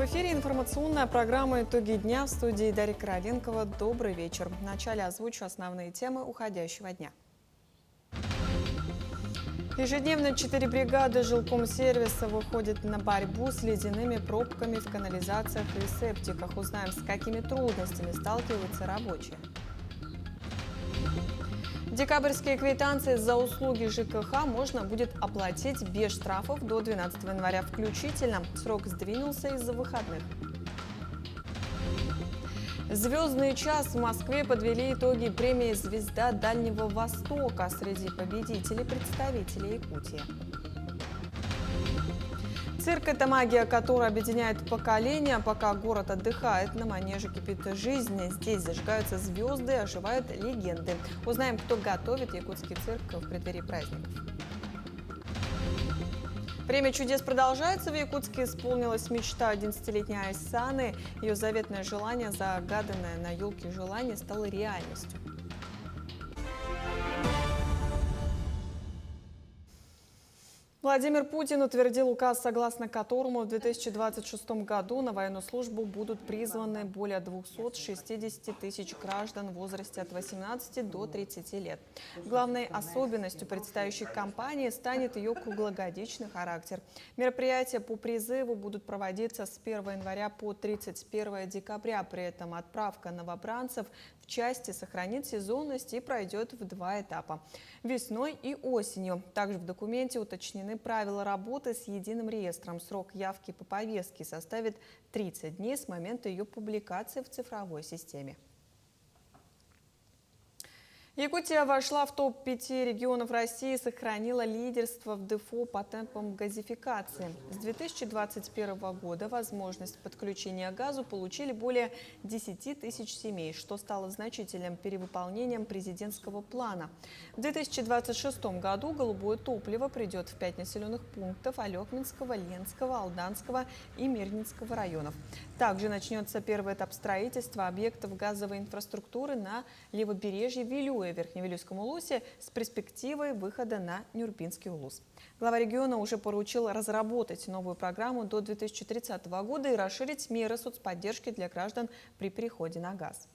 эфире информационная программа «Итоги дня» в студии Дарья Короленкова. Добрый вечер. Вначале озвучу основные темы уходящего дня. Ежедневно 4 бригады жилкомсервиса выходят на борьбу с ледяными пробками в канализациях и септиках. Узнаем, с какими трудностями сталкиваются рабочие. Декабрьские квитанции за услуги ЖКХ можно будет оплатить без штрафов до 12 января включительно. Срок сдвинулся из-за выходных. «Звездный час» в Москве подвели итоги премии «Звезда Дальнего Востока». Среди победителей представители Якутии. Цирк – это магия, которая объединяет поколения. Пока город отдыхает, на манеже кипит жизнь. Здесь зажигаются звезды, оживают легенды. Узнаем, кто готовит якутский цирк в преддверии праздников. Время чудес продолжается. В Якутске исполнилась мечта 11-летней Айсаны. Ее заветное желание, загаданное на елке желание, стало реальностью. Владимир Путин утвердил указ, согласно которому в 2026 году на военную службу будут призваны более 260 тысяч граждан в возрасте от 18 до 30 лет. Главной особенностью предстоящей кампании станет ее круглогодичный характер. Мероприятия по призыву будут проводиться с 1 января по 31 декабря. При этом отправка новобранцев в части сохранит сезонность и пройдет в 2 этапа – весной и осенью. Также в документе уточнены правила работы с единым реестром. Срок явки по повестке составит 30 дней с момента ее публикации в цифровой системе. Якутия вошла в топ-5 регионов России и сохранила лидерство в ДФО по темпам газификации. С 2021 года возможность подключения к газу получили более 10 тысяч семей, что стало значительным перевыполнением президентского плана. В 2026 году голубое топливо придет в 5 населенных пунктов Алекминского, Ленского, Алданского и Мирнинского районов. Также начнется первый этап строительства объектов газовой инфраструктуры на левобережье Вилюя, Верхневилюйском улусе с перспективой выхода на Нюрбинский улус. Глава региона уже поручил разработать новую программу до 2030 года и расширить меры соцподдержки для граждан при переходе на газ.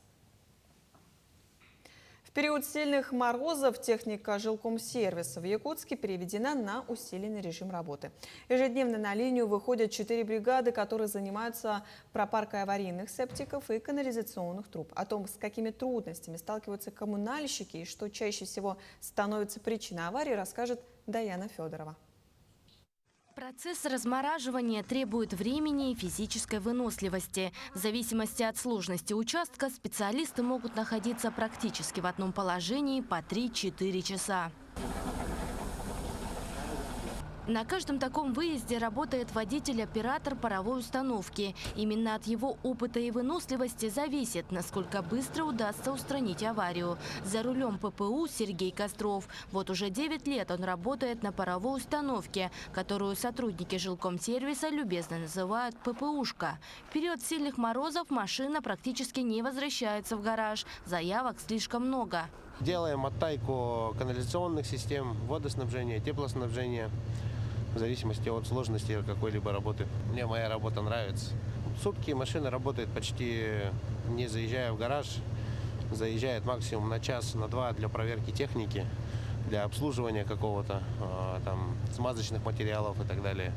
В период сильных морозов техника жилкомсервиса в Якутске переведена на усиленный режим работы. Ежедневно на линию выходят 4 бригады, которые занимаются пропаркой аварийных септиков и канализационных труб. О том, с какими трудностями сталкиваются коммунальщики и что чаще всего становится причиной аварии, расскажет Даяна Федорова. Процесс размораживания требует времени и физической выносливости. В зависимости от сложности участка специалисты могут находиться практически в одном положении по 3-4 часа. На каждом таком выезде работает водитель-оператор паровой установки. Именно от его опыта и выносливости зависит, насколько быстро удастся устранить аварию. За рулем ППУ Сергей Костров. Вот уже 9 лет он работает на паровой установке, которую сотрудники жилкомсервиса любезно называют ППУшка. В период сильных морозов машина практически не возвращается в гараж. Заявок слишком много. Делаем оттайку канализационных систем, водоснабжения, теплоснабжения. В зависимости от сложности какой-либо работы. Мне моя работа нравится. Сутки машина работает почти не заезжая в гараж. Заезжает максимум на час, на 2 для проверки техники, для обслуживания какого-то, там, смазочных материалов и так далее.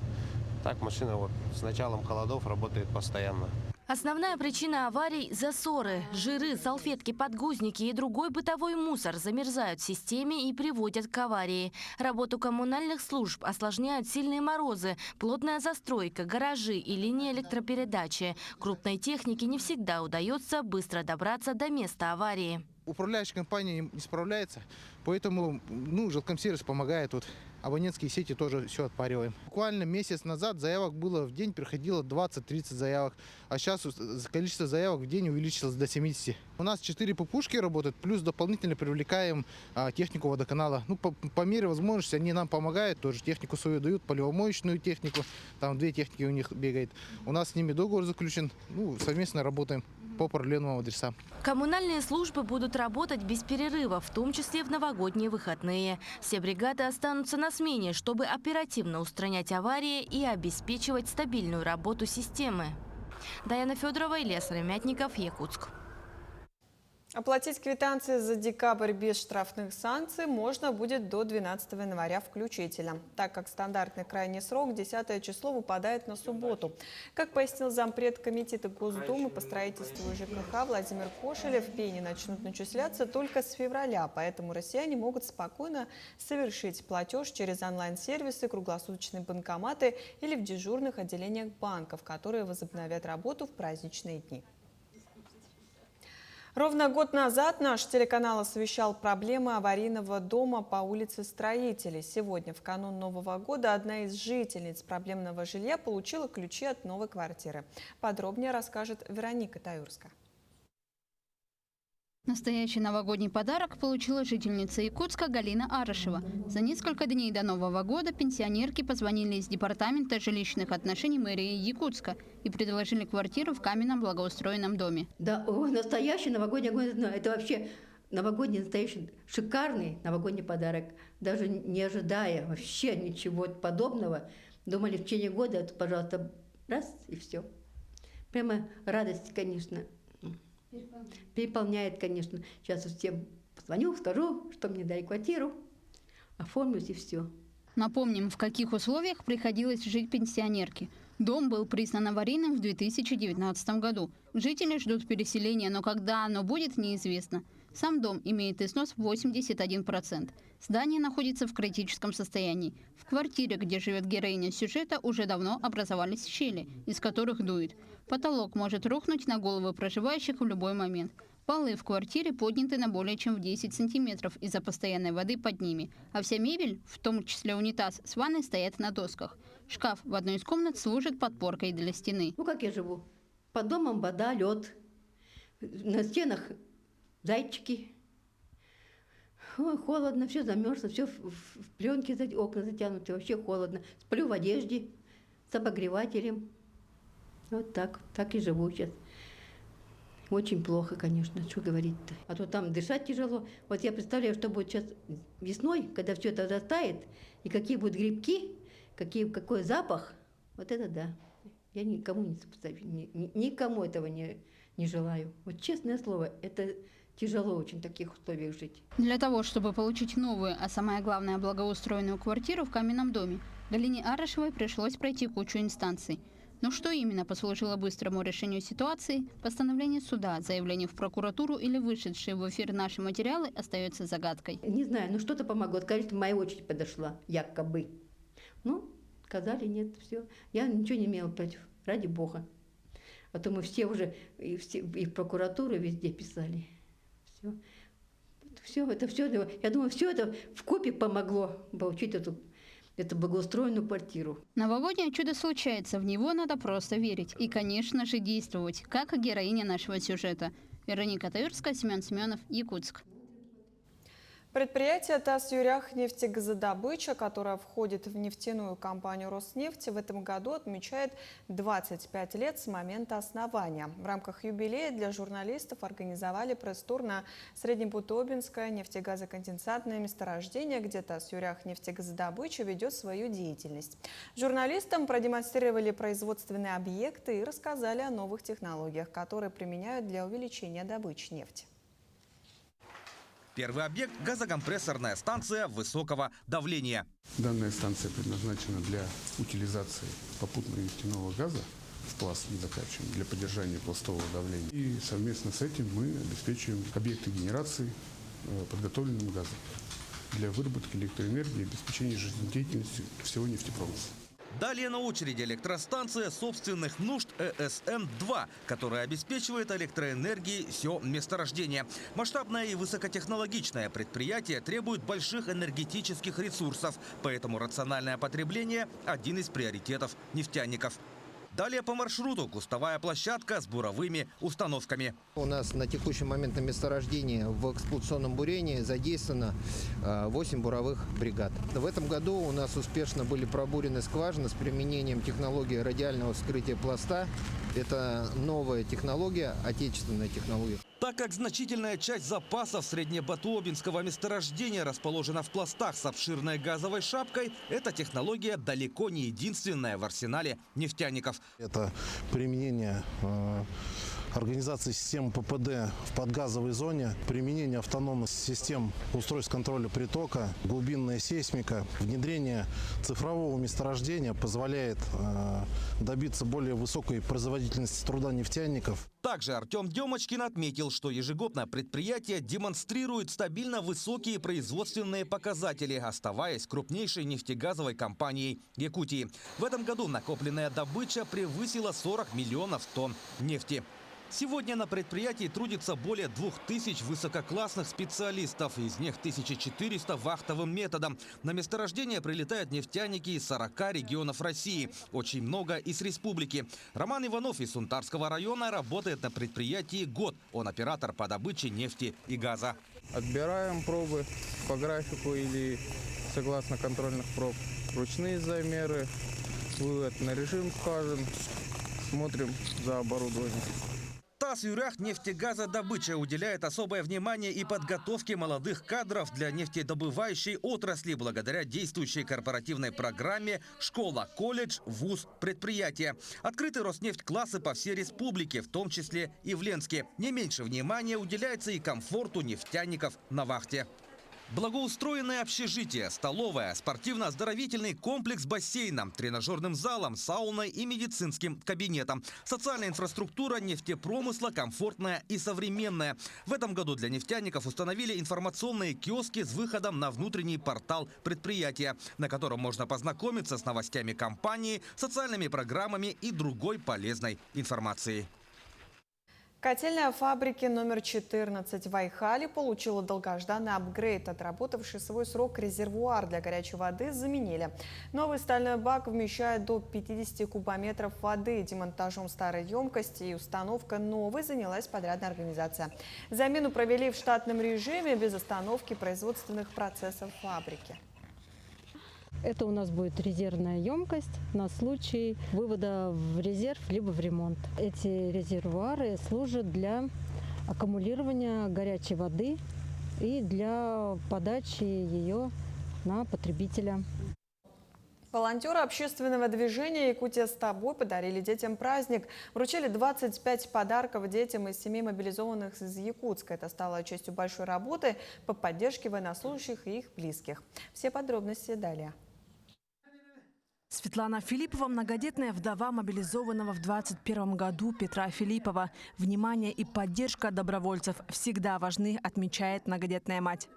Так машина вот с началом холодов работает постоянно. Основная причина аварий – засоры. Жиры, салфетки, подгузники и другой бытовой мусор замерзают в системе и приводят к аварии. Работу коммунальных служб осложняют сильные морозы, плотная застройка, гаражи и линии электропередачи. Крупной технике не всегда удается быстро добраться до места аварии. Управляющая компания не справляется, поэтому жилкомсервис помогает. Абонентские сети тоже все отпариваем. Буквально месяц назад заявок было в день, приходило 20-30 заявок. А сейчас количество заявок в день увеличилось до 70. У нас 4 ППУшки работают, плюс дополнительно привлекаем технику водоканала. По мере возможности они нам помогают, тоже технику свою дают, поливомоечную технику. Там 2 техники у них бегает. У нас с ними договор заключен, совместно работаем по определенным адресам. Коммунальные службы будут работать без перерыва, в том числе в новогодние выходные. Все бригады останутся на смене, чтобы оперативно устранять аварии и обеспечивать стабильную работу системы. Даяна Федорова, Илья Сыромятников, Якутск. Оплатить квитанции за декабрь без штрафных санкций можно будет до 12 января включительно, так как стандартный крайний срок 10 число выпадает на субботу. Как пояснил зампред комитета Госдумы по строительству и ЖКХ Владимир Кошелев, пени начнут начисляться только с февраля, поэтому россияне могут спокойно совершить платеж через онлайн-сервисы, круглосуточные банкоматы или в дежурных отделениях банков, которые возобновят работу в праздничные дни. Ровно год назад наш телеканал освещал проблемы аварийного дома по улице Строителей. Сегодня, в канун Нового года, одна из жительниц проблемного жилья получила ключи от новой квартиры. Подробнее расскажет Вероника Таюрская. Настоящий новогодний подарок получила жительница Якутска Галина Арышева. За несколько дней до Нового года пенсионерки позвонили из департамента жилищных отношений мэрии Якутска и предложили квартиру в каменном благоустроенном доме. Да, настоящий новогодний огонь, это вообще новогодний, настоящий, шикарный новогодний подарок. Даже не ожидая вообще ничего подобного, думали в течение года, это, пожалуйста, раз и все. Прямо радость, конечно. Переполняет, конечно. Сейчас всем позвоню, скажу, что мне дали квартиру, оформлюсь и все. Напомним, в каких условиях приходилось жить пенсионерке. Дом был признан аварийным в 2019 году. Жители ждут переселения, но когда оно будет, неизвестно. Сам дом имеет износ 81%. Здание находится в критическом состоянии. В квартире, где живет героиня сюжета, уже давно образовались щели, из которых дует. Потолок может рухнуть на головы проживающих в любой момент. Полы в квартире подняты на более чем в 10 сантиметров из-за постоянной воды под ними. А вся мебель, в том числе унитаз с ванной, стоят на досках. Шкаф в одной из комнат служит подпоркой для стены. Ну, как я живу? Под домом вода, лед. На стенах зайчики. Ой, холодно, все замерзло, все в пленке, окна затянуты, вообще холодно. Сплю в одежде с обогревателем. Вот так и живу сейчас. Очень плохо, конечно, что говорить-то. А то там дышать тяжело. Вот я представляю, что будет сейчас весной, когда все это растает, и какие будут грибки, какой запах. Вот это да. Я никому не сопоставлю, никому этого не желаю. Вот честное слово, это тяжело очень в таких условиях жить. Для того, чтобы получить новую, а самое главное, благоустроенную квартиру в каменном доме, Галине Арышевой пришлось пройти кучу инстанций. Но что именно послужило быстрому решению ситуации, постановление суда, заявление в прокуратуру или вышедшие в эфир наши материалы остается загадкой. Не знаю, ну что-то помогло. Сказали, что моя очередь подошла, якобы. Ну, сказали, нет, все. Я ничего не имела против, ради бога. А то мы все уже и в прокуратуру везде писали. Все, я думаю, все это вкупе помогло получить эту благоустроенную квартиру. Новогоднее чудо случается, в него надо просто верить. И, конечно же, действовать, как героиня нашего сюжета. Вероника Таюрская, Семен Семенов, Якутск. Предприятие «Тасюряхнефтегазодобыча», которое входит в нефтяную компанию «Роснефть», в этом году отмечает 25 лет с момента основания. В рамках юбилея для журналистов организовали пресс-тур на Среднебутовинское нефтегазоконденсатное месторождение, где «Тасюряхнефтегазодобыча» ведет свою деятельность. Журналистам продемонстрировали производственные объекты и рассказали о новых технологиях, которые применяют для увеличения добычи нефти. Первый объект – газокомпрессорная станция высокого давления. Данная станция предназначена для утилизации попутного нефтяного газа в пласт недокачиваемый для поддержания пластового давления. И совместно с этим мы обеспечиваем объекты генерации подготовленным газом для выработки электроэнергии и обеспечения жизнедеятельности всего нефтепромысла. Далее на очереди электростанция собственных нужд ЭСН-2, которая обеспечивает электроэнергией все месторождение. Масштабное и высокотехнологичное предприятие требует больших энергетических ресурсов, поэтому рациональное потребление – один из приоритетов нефтяников. Далее по маршруту кустовая площадка с буровыми установками. У нас на текущий момент на месторождении в эксплуатационном бурении задействовано 8 буровых бригад. В этом году у нас успешно были пробурены скважины с применением технологии радиального вскрытия пласта. Это новая технология, отечественная технология. Так как значительная часть запасов среднебатуобинского месторождения расположена в пластах с обширной газовой шапкой, эта технология далеко не единственная в арсенале нефтяников. Это применение организации системы ППД в подгазовой зоне, применение автономных систем устройств контроля притока, глубинная сейсмика, внедрение цифрового месторождения позволяет добиться более высокой производительности труда нефтяников. Также Артем Демочкин отметил, что ежегодно предприятие демонстрирует стабильно высокие производственные показатели, оставаясь крупнейшей нефтегазовой компанией Якутии. В этом году накопленная добыча превысила 40 миллионов тонн нефти. Сегодня на предприятии трудится более 2000 высококлассных специалистов, из них 1400 вахтовым методом. На месторождение прилетают нефтяники из 40 регионов России, очень много из республики. Роман Иванов из Сунтарского района работает на предприятии год. Он оператор по добыче нефти и газа. Отбираем пробы по графику или согласно контрольных проб. Ручные замеры, вывод на режим скважин, смотрим за оборудованием. ТАСС «Юрях» нефтегазодобыча уделяет особое внимание и подготовке молодых кадров для нефтедобывающей отрасли благодаря действующей корпоративной программе «Школа, колледж, вуз, предприятие». Открыты Роснефть-классы по всей республике, в том числе и в Ленске. Не меньше внимания уделяется и комфорту нефтяников на вахте. Благоустроенное общежитие, столовая, спортивно-оздоровительный комплекс с бассейном, тренажерным залом, сауной и медицинским кабинетом. Социальная инфраструктура нефтепромысла комфортная и современная. В этом году для нефтяников установили информационные киоски с выходом на внутренний портал предприятия, на котором можно познакомиться с новостями компании, социальными программами и другой полезной информацией. Котельная фабрики номер 14 в Айхале получила долгожданный апгрейд. Отработавший свой срок резервуар для горячей воды заменили. Новый стальной бак вмещает до 50 кубометров воды. Демонтажом старой емкости и установкой новой занялась подрядная организация. Замену провели в штатном режиме без остановки производственных процессов фабрики. Это у нас будет резервная емкость на случай вывода в резерв либо в ремонт. Эти резервуары служат для аккумулирования горячей воды и для подачи ее на потребителя. Волонтеры общественного движения «Якутия с тобой» подарили детям праздник. Вручили 25 подарков детям из 7 мобилизованных из Якутска. Это стало частью большой работы по поддержке военнослужащих и их близких. Все подробности далее. Светлана Филиппова – многодетная вдова мобилизованного в 2021 году Петра Филиппова. Внимание и поддержка добровольцев всегда важны, отмечает многодетная мать.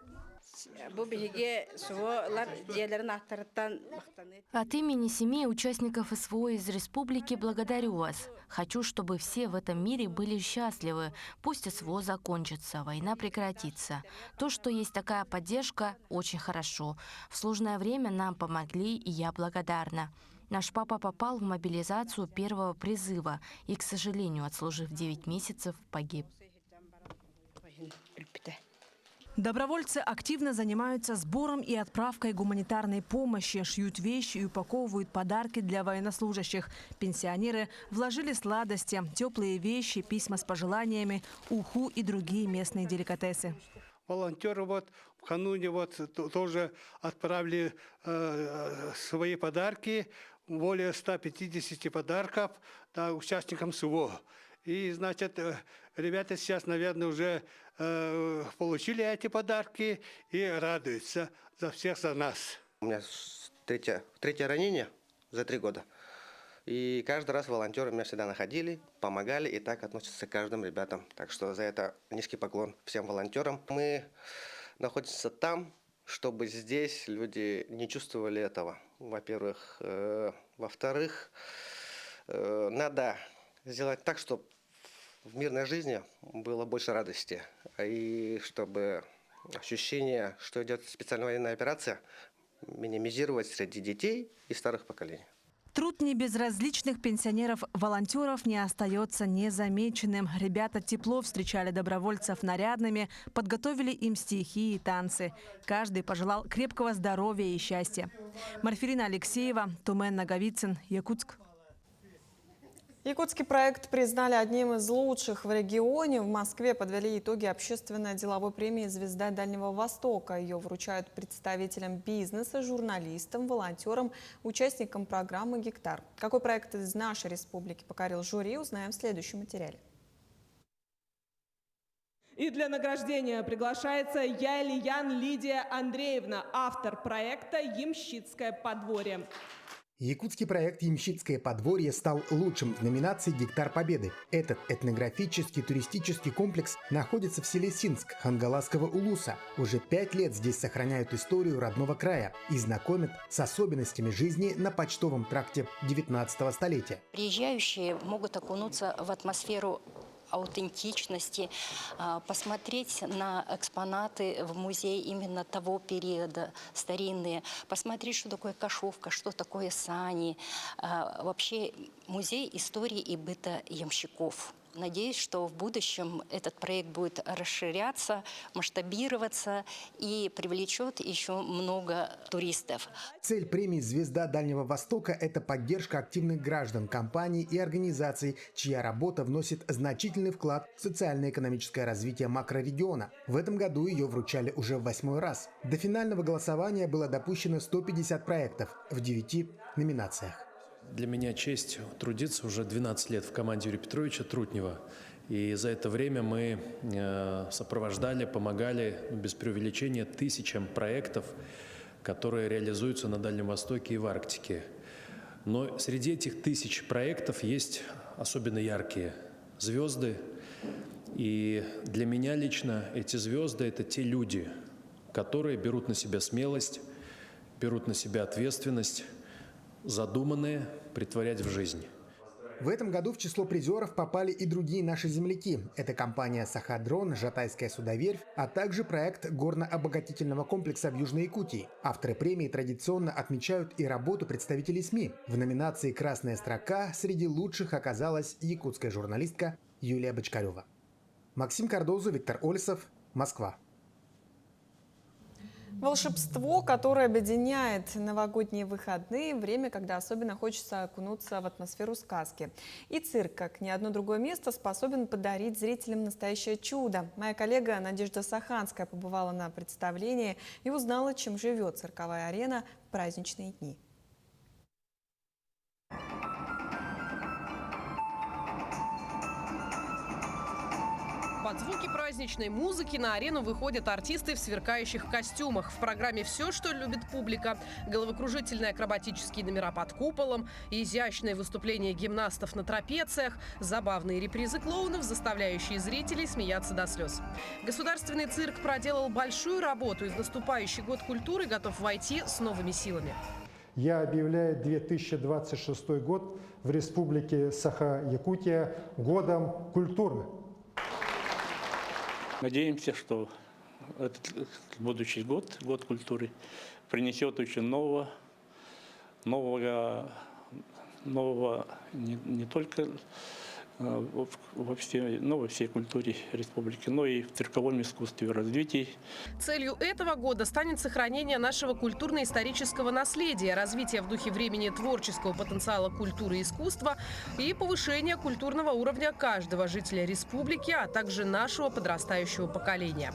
От имени семей участников СВО из республики благодарю вас. Хочу, чтобы все в этом мире были счастливы. Пусть СВО закончится, война прекратится. То, что есть такая поддержка, очень хорошо. В сложное время нам помогли, и я благодарна. Наш папа попал в мобилизацию первого призыва и, к сожалению, отслужив 9 месяцев, погиб. Добровольцы активно занимаются сбором и отправкой гуманитарной помощи, шьют вещи и упаковывают подарки для военнослужащих. Пенсионеры вложили сладости, теплые вещи, письма с пожеланиями, уху и другие местные деликатесы. Волонтеры накануне тоже отправили свои подарки, более 150 подарков участникам СВО. И, значит, ребята сейчас, наверное, уже получили эти подарки и радуются за всех, за нас. У меня третье ранение за 3 года. И каждый раз волонтеры меня всегда находили, помогали и так относятся к каждым ребятам. Так что за это низкий поклон всем волонтерам. Мы находимся там, чтобы здесь люди не чувствовали этого, во-первых. Во-вторых, надо сделать так, чтобы в мирной жизни было больше радости. И чтобы ощущение, что идет специальная военная операция, минимизировать среди детей и старых поколений. Труд небезразличных пенсионеров-волонтеров не остается незамеченным. Ребята тепло встречали добровольцев нарядными, подготовили им стихи и танцы. Каждый пожелал крепкого здоровья и счастья. Марфирина Алексеева, Тумен Наговицын, Якутск. Якутский проект признали одним из лучших в регионе. В Москве подвели итоги общественно-деловой премии «Звезда Дальнего Востока». Ее вручают представителям бизнеса, журналистам, волонтерам, участникам программы «Гектар». Какой проект из нашей республики покорил жюри, узнаем в следующем материале. И для награждения приглашается Ялиян Лидия Андреевна, автор проекта «Ямщицкое подворье». Якутский проект «Ямщицкое подворье» стал лучшим в номинации «Гектар Победы». Этот этнографический туристический комплекс находится в селе Синск Хангаласского улуса. Уже 5 лет здесь сохраняют историю родного края и знакомят с особенностями жизни на почтовом тракте 19 столетия. Приезжающие могут окунуться в атмосферу аутентичности, посмотреть на экспонаты в музее именно того периода, старинные, посмотреть, что такое кашовка, что такое сани, вообще музей истории и быта ямщиков. Надеюсь, что в будущем этот проект будет расширяться, масштабироваться и привлечет еще много туристов. Цель премии «Звезда Дальнего Востока» – это поддержка активных граждан, компаний и организаций, чья работа вносит значительный вклад в социально-экономическое развитие макрорегиона. В этом году ее вручали уже в 8-й раз. До финального голосования было допущено 150 проектов в 9 номинациях. Для меня честь трудиться уже 12 лет в команде Юрия Петровича Трутнева. И за это время мы сопровождали, помогали без преувеличения тысячам проектов, которые реализуются на Дальнем Востоке и в Арктике. Но среди этих тысяч проектов есть особенно яркие звезды. И для меня лично эти звезды – это те люди, которые берут на себя смелость, берут на себя ответственность, задуманное претворять в жизнь. В этом году в число призеров попали и другие наши земляки. Это компания «Саходрон», «Жатайская судоверфь», а также проект горно-обогатительного комплекса в Южной Якутии. Авторы премии традиционно отмечают и работу представителей СМИ. В номинации «Красная строка» среди лучших оказалась якутская журналистка Юлия Бочкарева. Максим Кардозу, Виктор Олесов, Москва. Волшебство, которое объединяет новогодние выходные, время, когда особенно хочется окунуться в атмосферу сказки. И цирк, как ни одно другое место, способен подарить зрителям настоящее чудо. Моя коллега Надежда Саханская побывала на представлении и узнала, чем живет цирковая арена в праздничные дни. Под звуки праздничной музыки на арену выходят артисты в сверкающих костюмах. В программе «Все, что любит публика», головокружительные акробатические номера под куполом, изящные выступления гимнастов на трапециях, забавные репризы клоунов, заставляющие зрителей смеяться до слез. Государственный цирк проделал большую работу и в наступающий год культуры готов войти с новыми силами. Я объявляю 2026 год в Республике Саха-Якутия годом культуры. Надеемся, что этот будущий год, год культуры, принесет очень нового не только во всей культуре республики, но и в цирковом искусстве, развитии. Целью этого года станет сохранение нашего культурно-исторического наследия, развитие в духе времени творческого потенциала культуры и искусства и повышение культурного уровня каждого жителя республики, а также нашего подрастающего поколения.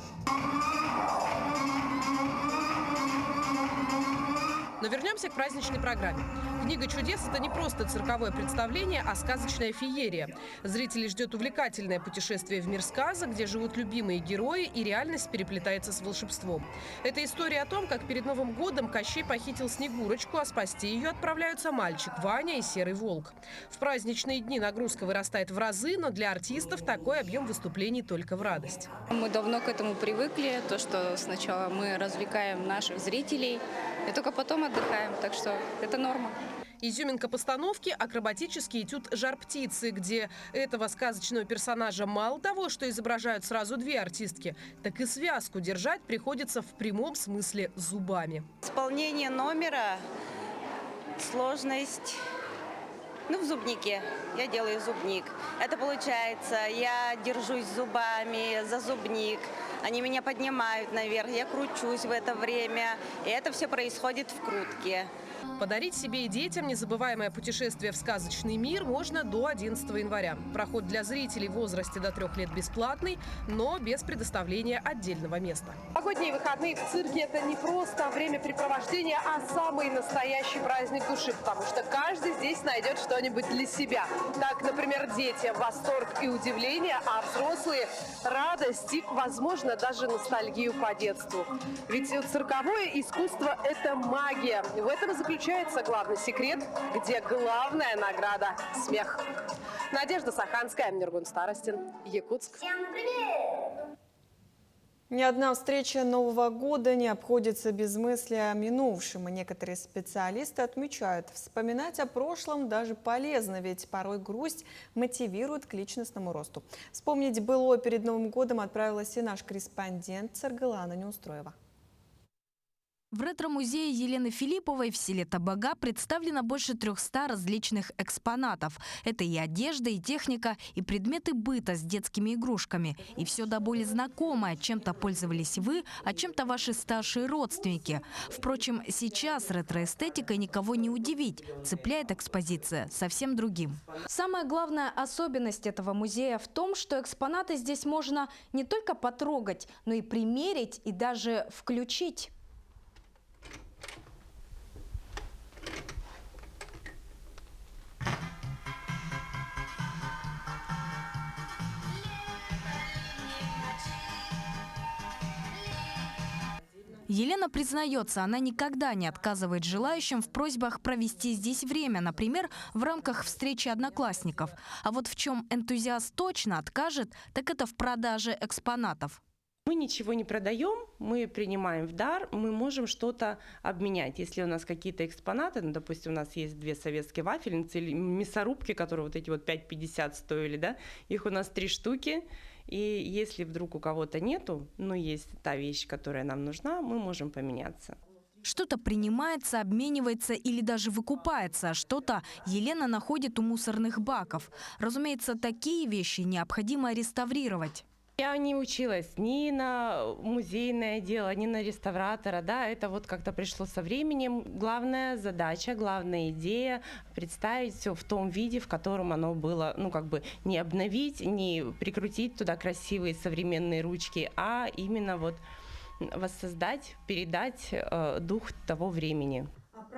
Но вернемся к праздничной программе. «Книга чудес» – это не просто цирковое представление, а сказочная феерия. Зрителей ждет увлекательное путешествие в мир сказок, где живут любимые герои, и реальность переплетается с волшебством. Это история о том, как перед Новым годом Кощей похитил Снегурочку, а спасти ее отправляются мальчик Ваня и Серый волк. В праздничные дни нагрузка вырастает в разы, но для артистов такой объем выступлений только в радость. Мы давно к этому привыкли, то, что сначала мы развлекаем наших зрителей, и только потом отдыхаем, так что это норма. Изюминка постановки – акробатический этюд «Жар-птицы», где этого сказочного персонажа мало того, что изображают сразу две артистки, так и связку держать приходится в прямом смысле зубами. Исполнение номера, сложность, в зубнике. Я делаю зубник. Это получается, я держусь зубами за зубник. Они меня поднимают наверх, я кручусь в это время. И это все происходит в крутке. Подарить себе и детям незабываемое путешествие в сказочный мир можно до 11 января. Проход для зрителей в возрасте до 3 лет бесплатный, но без предоставления отдельного места. Новогодние выходные в цирке – это не просто времяпрепровождение, а самый настоящий праздник души, потому что каждый здесь найдет что-нибудь для себя. Так, например, дети – восторг и удивление, а взрослые – радость и, возможно, даже ностальгию по детству. Ведь цирковое искусство – это магия. В этом и заключается главный секрет, где главная награда – смех. Надежда Саханская, Нургун Старостин, Якутск. Всем привет! Ни одна встреча Нового года не обходится без мысли о минувшем. И некоторые специалисты отмечают, вспоминать о прошлом даже полезно, ведь порой грусть мотивирует к личностному росту. Вспомнить былое перед Новым годом отправилась и наш корреспондент Саргалана Неустроева. В ретро-музее Елены Филипповой в селе Табага представлено больше 300 различных экспонатов. Это и одежда, и техника, и предметы быта с детскими игрушками. И все до боли знакомое. Чем-то пользовались вы, а чем-то ваши старшие родственники. Впрочем, сейчас ретро-эстетикой никого не удивить. Цепляет экспозиция совсем другим. Самая главная особенность этого музея в том, что экспонаты здесь можно не только потрогать, но и примерить, и даже включить. Елена признается, она никогда не отказывает желающим в просьбах провести здесь время, например, в рамках встречи одноклассников. А вот в чем энтузиаст точно откажет, так это в продаже экспонатов. Мы ничего не продаем, мы принимаем в дар, мы можем что-то обменять. Если у нас какие-то экспонаты, ну, допустим, у нас есть 2 советские вафельницы или мясорубки, которые вот эти вот 5,50 стоили, да, их у нас 3 штуки. И если вдруг у кого-то нету, но есть та вещь, которая нам нужна, мы можем поменяться. Что-то принимается, обменивается или даже выкупается, а что-то Елена находит у мусорных баков. Разумеется, такие вещи необходимо реставрировать. Я не училась ни на музейное дело, ни на реставратора, да, это вот как-то пришло со временем. Главная задача, главная идея – представить все в том виде, в котором оно было, ну как бы не обновить, не прикрутить туда красивые современные ручки, а именно вот воссоздать, передать дух того времени.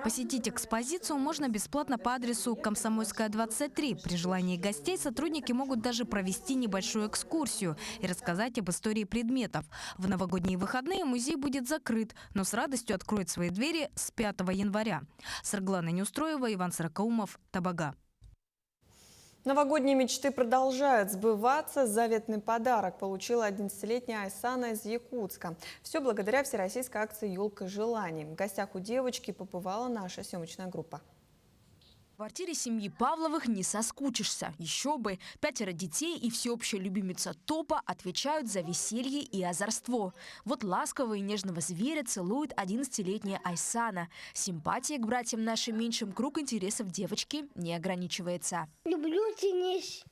Посетить экспозицию можно бесплатно по адресу Комсомольская, 23. При желании гостей сотрудники могут даже провести небольшую экскурсию и рассказать об истории предметов. В новогодние выходные музей будет закрыт, но с радостью откроет свои двери с 5 января. Саргалана Неустроева, Иван Саракаумов, Табага. Новогодние мечты продолжают сбываться. Заветный подарок получила 11-летняя Айсана из Якутска. Все благодаря всероссийской акции «Елка желаний». В гостях у девочки побывала наша съемочная группа. В квартире семьи Павловых не соскучишься. Еще бы. 5 детей и всеобщая любимица топа отвечают за веселье и озорство. Вот ласкового и нежного зверя целует 11-летняя Айсана. Симпатия к братьям нашим меньшим, круг интересов девочки не ограничивается. Люблю теннис.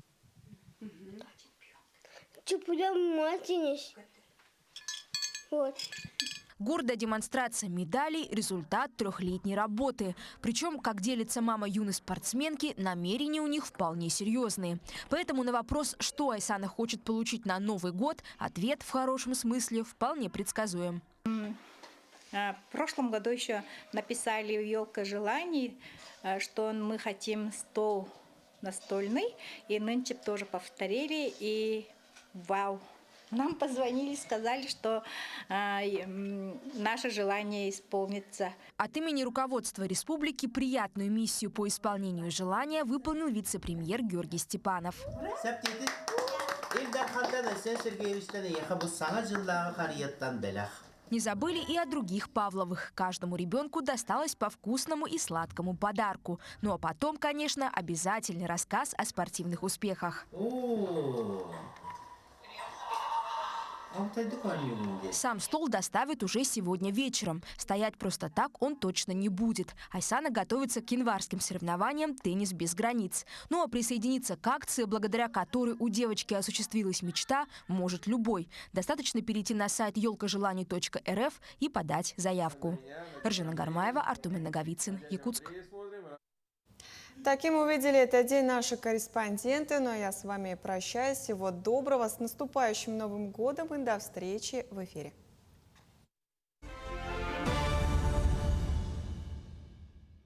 Теннис. Вот. Гордая демонстрация медалей – результат 3-летней работы. Причем, как делится мама юной спортсменки, намерения у них вполне серьезные. Поэтому на вопрос, что Айсана хочет получить на Новый год, ответ в хорошем смысле вполне предсказуем. В прошлом году еще написали «Елка желаний», что мы хотим стол настольный. И нынче тоже повторили, и вау! Нам позвонили, сказали, что наше желание исполнится. От имени руководства республики приятную миссию по исполнению желания выполнил вице-премьер Георгий Степанов. Не забыли и о других Павловых. Каждому ребенку досталось по вкусному и сладкому подарку. Ну а потом, конечно, обязательный рассказ о спортивных успехах. Сам стол доставят уже сегодня вечером. Стоять просто так он точно не будет. Айсана готовится к январским соревнованиям «Теннис без границ». Ну а присоединиться к акции, благодаря которой у девочки осуществилась мечта, может любой. Достаточно перейти на сайт елкажеланий.рф и подать заявку. Ржина Гармаева, Артумен Наговицын, Якутск. Таким увидели этот день наши корреспонденты. Ну а я с вами прощаюсь. Всего доброго, с наступающим Новым годом и до встречи в эфире.